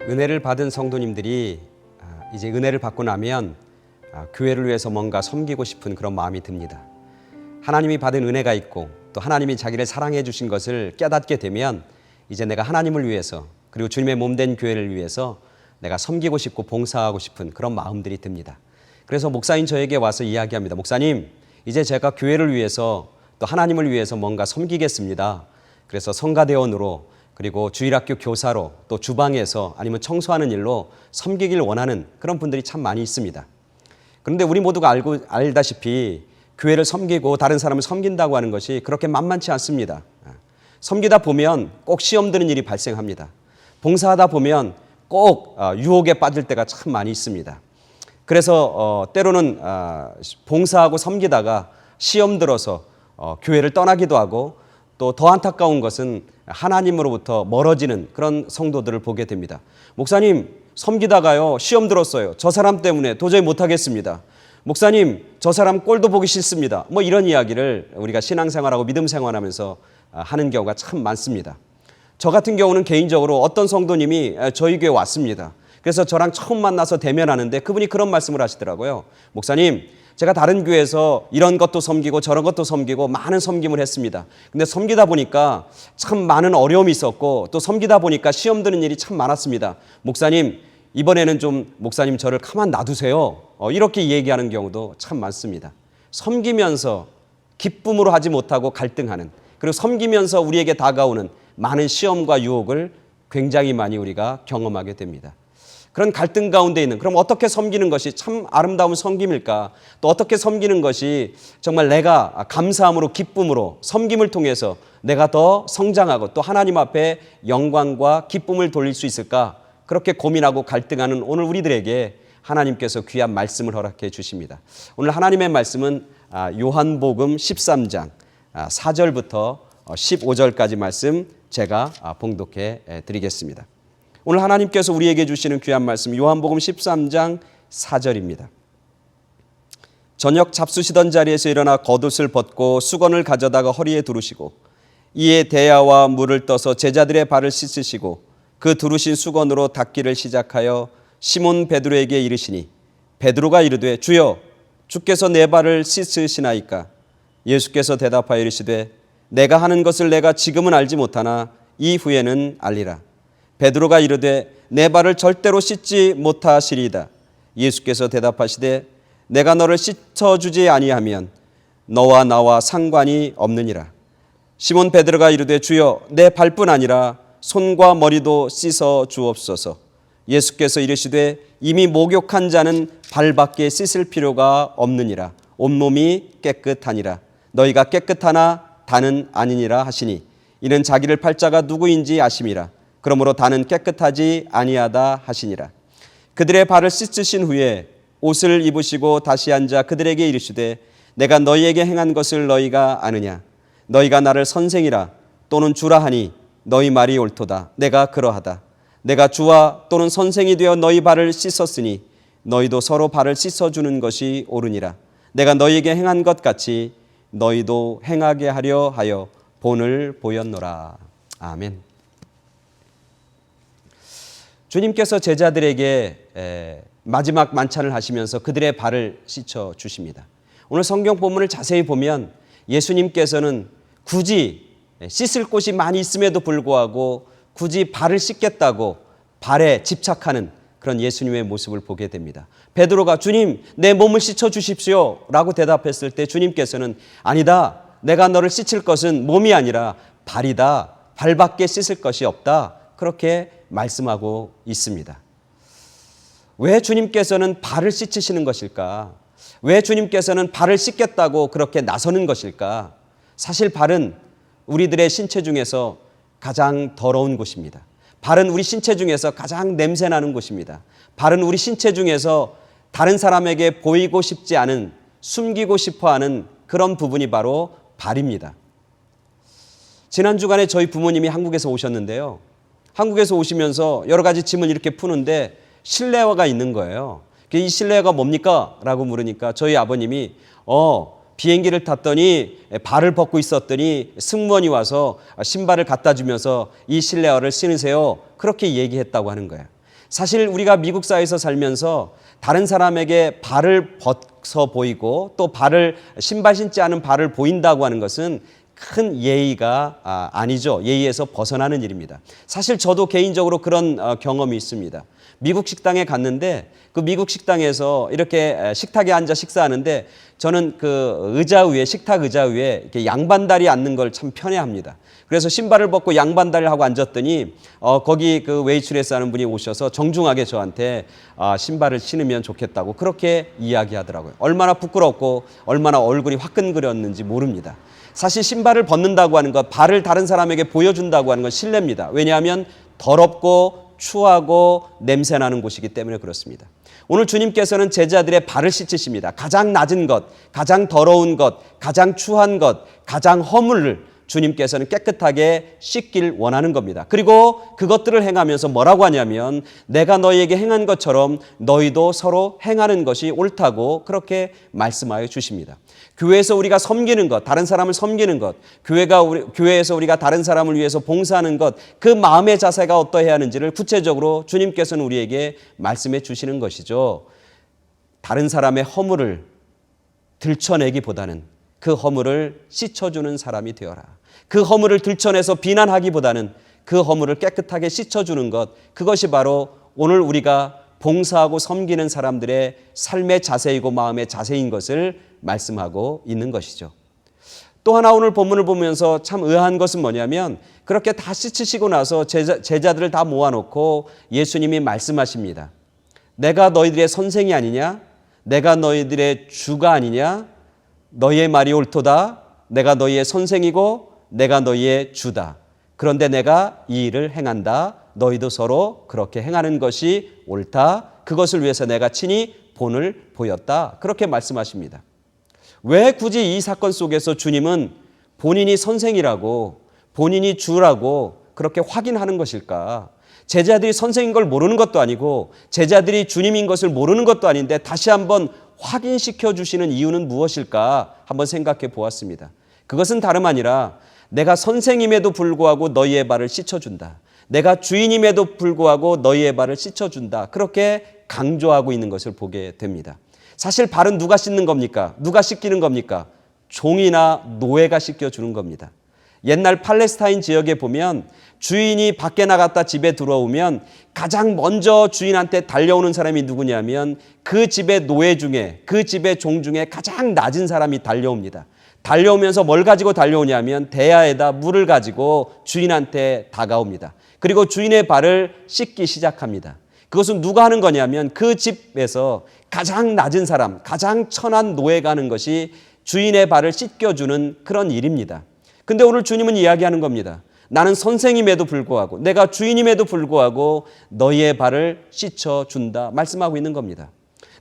은혜를 받은 성도님들이 이제 은혜를 받고 나면 교회를 위해서 뭔가 섬기고 싶은 그런 마음이 듭니다. 하나님이 받은 은혜가 있고 또 하나님이 자기를 사랑해 주신 것을 깨닫게 되면 이제 내가 하나님을 위해서 그리고 주님의 몸된 교회를 위해서 내가 섬기고 싶고 봉사하고 싶은 그런 마음들이 듭니다. 그래서 목사인 저에게 와서 이야기합니다. 목사님, 이제 제가 교회를 위해서 또 하나님을 위해서 뭔가 섬기겠습니다. 그래서 성가대원으로 그리고 주일학교 교사로 또 주방에서 아니면 청소하는 일로 섬기길 원하는 그런 분들이 참 많이 있습니다. 그런데 우리 모두가 알다시피 교회를 섬기고 다른 사람을 섬긴다고 하는 것이 그렇게 만만치 않습니다. 섬기다 보면 꼭 시험 드는 일이 발생합니다. 봉사하다 보면 꼭 유혹에 빠질 때가 참 많이 있습니다. 그래서 때로는 봉사하고 섬기다가 시험 들어서 교회를 떠나기도 하고 또 더 안타까운 것은 하나님으로부터 멀어지는 그런 성도들을 보게 됩니다. 목사님, 섬기다가요 시험 들었어요. 저 사람 때문에 도저히 못하겠습니다. 목사님, 저 사람 꼴도 보기 싫습니다. 뭐 이런 이야기를 우리가 신앙생활하고 믿음생활하면서 하는 경우가 참 많습니다. 저 같은 경우는 개인적으로 어떤 성도님이 저희 교회 왔습니다. 그래서 저랑 처음 만나서 대면하는데 그분이 그런 말씀을 하시더라고요. 목사님, 제가 다른 교회에서 이런 것도 섬기고 저런 것도 섬기고 많은 섬김을 했습니다. 근데 섬기다 보니까 참 많은 어려움이 있었고 또 섬기다 보니까 시험 드는 일이 참 많았습니다. 목사님, 이번에는 좀 목사님 저를 가만 놔두세요. 이렇게 얘기하는 경우도 참 많습니다. 섬기면서 기쁨으로 하지 못하고 갈등하는, 그리고 섬기면서 우리에게 다가오는 많은 시험과 유혹을 굉장히 많이 우리가 경험하게 됩니다. 그런 갈등 가운데 있는, 그럼 어떻게 섬기는 것이 참 아름다운 섬김일까? 또 어떻게 섬기는 것이 정말 내가 감사함으로 기쁨으로 섬김을 통해서 내가 더 성장하고 또 하나님 앞에 영광과 기쁨을 돌릴 수 있을까? 그렇게 고민하고 갈등하는 오늘 우리들에게 하나님께서 귀한 말씀을 허락해 주십니다. 오늘 하나님의 말씀은 요한복음 13장 4절부터 15절까지 말씀 제가 봉독해 드리겠습니다. 오늘 하나님께서 우리에게 주시는 귀한 말씀 요한복음 13장 4절입니다. 저녁 잡수시던 자리에서 일어나 겉옷을 벗고 수건을 가져다가 허리에 두르시고 이에 대야와 물을 떠서 제자들의 발을 씻으시고 그 두르신 수건으로 닦기를 시작하여 시몬 베드로에게 이르시니 베드로가 이르되 주여 주께서 내 발을 씻으시나이까? 예수께서 대답하여 이르시되 내가 하는 것을 내가 지금은 알지 못하나 이후에는 알리라. 베드로가 이르되 내 발을 절대로 씻지 못하시리이다. 예수께서 대답하시되 내가 너를 씻어주지 아니하면 너와 나와 상관이 없느니라. 시몬 베드로가 이르되 주여 내 발뿐 아니라 손과 머리도 씻어 주옵소서. 예수께서 이르시되 이미 목욕한 자는 발밖에 씻을 필요가 없느니라. 온몸이 깨끗하니라. 너희가 깨끗하나 다는 아니니라 하시니 이는 자기를 팔자가 누구인지 아심이라. 그러므로 다는 깨끗하지 아니하다 하시니라. 그들의 발을 씻으신 후에 옷을 입으시고 다시 앉아 그들에게 이르시되 내가 너희에게 행한 것을 너희가 아느냐? 너희가 나를 선생이라 또는 주라 하니 너희 말이 옳도다. 내가 그러하다. 내가 주와 또는 선생이 되어 너희 발을 씻었으니 너희도 서로 발을 씻어주는 것이 옳으니라. 내가 너희에게 행한 것 같이 너희도 행하게 하려 하여 본을 보였노라. 아멘. 주님께서 제자들에게 마지막 만찬을 하시면서 그들의 발을 씻어 주십니다. 오늘 성경 본문을 자세히 보면 예수님께서는 굳이 씻을 곳이 많이 있음에도 불구하고 굳이 발을 씻겠다고 발에 집착하는 그런 예수님의 모습을 보게 됩니다. 베드로가 주님 내 몸을 씻어 주십시오 라고 대답했을 때 주님께서는 아니다. 내가 너를 씻을 것은 몸이 아니라 발이다. 발밖에 씻을 것이 없다. 그렇게 말씀하고 있습니다. 왜 주님께서는 발을 씻으시는 것일까? 왜 주님께서는 발을 씻겠다고 그렇게 나서는 것일까? 사실 발은 우리들의 신체 중에서 가장 더러운 곳입니다. 발은 우리 신체 중에서 가장 냄새나는 곳입니다. 발은 우리 신체 중에서 다른 사람에게 보이고 싶지 않은, 숨기고 싶어하는 그런 부분이 바로 발입니다. 지난 주간에 저희 부모님이 한국에서 오셨는데요. 한국에서 오시면서 여러 가지 짐을 이렇게 푸는데 실내화가 있는 거예요. 이 실내화가 뭡니까? 라고 물으니까 저희 아버님이 비행기를 탔더니 발을 벗고 있었더니 승무원이 와서 신발을 갖다 주면서 이 실내화를 신으세요. 그렇게 얘기했다고 하는 거예요. 사실 우리가 미국 사회에서 살면서 다른 사람에게 발을 벗어 보이고 또 신발 신지 않은 발을 보인다고 하는 것은 큰 예의가 아니죠. 예의에서 벗어나는 일입니다. 사실 저도 개인적으로 그런 경험이 있습니다. 미국 식당에 갔는데 그 미국 식당에서 이렇게 식탁에 앉아 식사하는데 저는 그 식탁 의자 위에 이렇게 양반다리 앉는 걸 참 편해합니다. 그래서 신발을 벗고 양반다리를 하고 앉았더니 거기 그 웨이트레스 하는 분이 오셔서 정중하게 저한테 신발을 신으면 좋겠다고 그렇게 이야기하더라고요. 얼마나 부끄럽고 얼마나 얼굴이 화끈거렸는지 모릅니다. 사실 신발을 벗는다고 하는 것, 발을 다른 사람에게 보여준다고 하는 건 실례입니다. 왜냐하면 더럽고 추하고 냄새나는 곳이기 때문에 그렇습니다. 오늘 주님께서는 제자들의 발을 씻으십니다. 가장 낮은 것, 가장 더러운 것, 가장 추한 것, 가장 허물을 주님께서는 깨끗하게 씻길 원하는 겁니다. 그리고 그것들을 행하면서 뭐라고 하냐면 내가 너희에게 행한 것처럼 너희도 서로 행하는 것이 옳다고 그렇게 말씀하여 주십니다. 교회에서 우리가 섬기는 것, 다른 사람을 섬기는 것, 교회에서 우리가 다른 사람을 위해서 봉사하는 것, 그 마음의 자세가 어떠해야 하는지를 구체적으로 주님께서는 우리에게 말씀해 주시는 것이죠. 다른 사람의 허물을 들춰내기보다는 그 허물을 씻어주는 사람이 되어라. 그 허물을 들춰내서 비난하기보다는 그 허물을 깨끗하게 씻어주는 것, 그것이 바로 오늘 우리가 봉사하고 섬기는 사람들의 삶의 자세이고 마음의 자세인 것을 말씀하고 있는 것이죠. 또 하나 오늘 본문을 보면서 참 의아한 것은 뭐냐면 그렇게 다 씻으시고 나서 제자들을 다 모아놓고 예수님이 말씀하십니다. 내가 너희들의 선생이 아니냐? 내가 너희들의 주가 아니냐? 너희의 말이 옳도다. 내가 너희의 선생이고 내가 너희의 주다. 그런데 내가 이 일을 행한다. 너희도 서로 그렇게 행하는 것이 옳다. 그것을 위해서 내가 친히 본을 보였다. 그렇게 말씀하십니다. 왜 굳이 이 사건 속에서 주님은 본인이 선생이라고 본인이 주라고 그렇게 확인하는 것일까? 제자들이 선생인 걸 모르는 것도 아니고 제자들이 주님인 것을 모르는 것도 아닌데 다시 한번 확인시켜 주시는 이유는 무엇일까? 한번 생각해 보았습니다. 그것은 다름 아니라 내가 선생임에도 불구하고 너희의 발을 씻어준다. 내가 주인임에도 불구하고 너희의 발을 씻어준다. 그렇게 강조하고 있는 것을 보게 됩니다. 사실 발은 누가 씻는 겁니까? 누가 씻기는 겁니까? 종이나 노예가 씻겨주는 겁니다. 옛날 팔레스타인 지역에 보면 주인이 밖에 나갔다 집에 들어오면 가장 먼저 주인한테 달려오는 사람이 누구냐면 그 집의 노예 중에 그 집의 종 중에 가장 낮은 사람이 달려옵니다. 달려오면서 뭘 가지고 달려오냐면 대야에다 물을 가지고 주인한테 다가옵니다. 그리고 주인의 발을 씻기 시작합니다. 그것은 누가 하는 거냐면 그 집에서 가장 낮은 사람, 가장 천한 노예가 하는 것이 주인의 발을 씻겨주는 그런 일입니다. 근데 오늘 주님은 이야기하는 겁니다. 나는 선생임에도 불구하고 내가 주인임에도 불구하고 너희의 발을 씻어준다 말씀하고 있는 겁니다.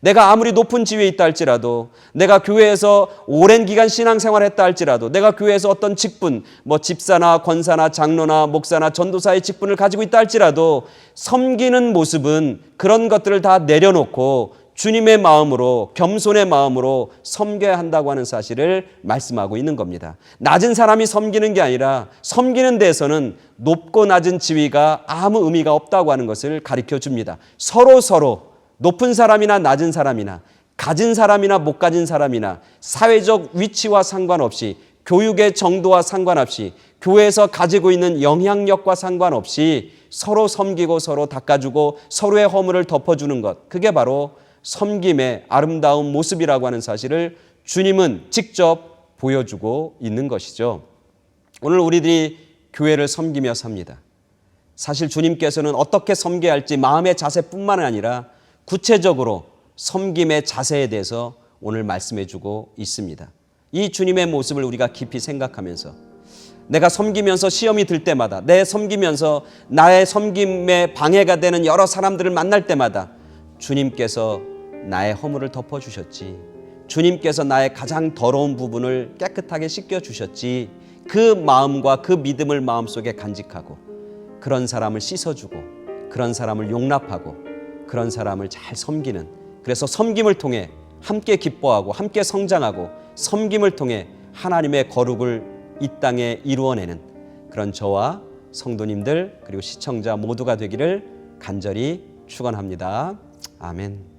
내가 아무리 높은 지위에 있다 할지라도 내가 교회에서 오랜 기간 신앙생활을 했다 할지라도 내가 교회에서 어떤 직분, 집사나 권사나 장로나 목사나 전도사의 직분을 가지고 있다 할지라도 섬기는 모습은 그런 것들을 다 내려놓고 주님의 마음으로 겸손의 마음으로 섬겨야 한다고 하는 사실을 말씀하고 있는 겁니다. 낮은 사람이 섬기는 게 아니라 섬기는 데에서는 높고 낮은 지위가 아무 의미가 없다고 하는 것을 가르쳐 줍니다. 서로 높은 사람이나 낮은 사람이나 가진 사람이나 못 가진 사람이나 사회적 위치와 상관없이 교육의 정도와 상관없이 교회에서 가지고 있는 영향력과 상관없이 서로 섬기고 서로 닦아주고 서로의 허물을 덮어주는 것, 그게 바로 섬김의 아름다운 모습이라고 하는 사실을 주님은 직접 보여주고 있는 것이죠. 오늘 우리들이 교회를 섬기며 삽니다. 사실 주님께서는 어떻게 섬겨야 할지 마음의 자세뿐만 아니라 구체적으로 섬김의 자세에 대해서 오늘 말씀해 주고 있습니다. 이 주님의 모습을 우리가 깊이 생각하면서 내가 섬기면서 시험이 들 때마다 내 섬기면서 나의 섬김에 방해가 되는 여러 사람들을 만날 때마다 주님께서 나의 허물을 덮어주셨지, 주님께서 나의 가장 더러운 부분을 깨끗하게 씻겨주셨지, 그 마음과 그 믿음을 마음속에 간직하고 그런 사람을 씻어주고 그런 사람을 용납하고 그런 사람을 잘 섬기는, 그래서 섬김을 통해 함께 기뻐하고 함께 성장하고 섬김을 통해 하나님의 거룩을 이 땅에 이루어내는 그런 저와 성도님들 그리고 시청자 모두가 되기를 간절히 축원합니다. 아멘.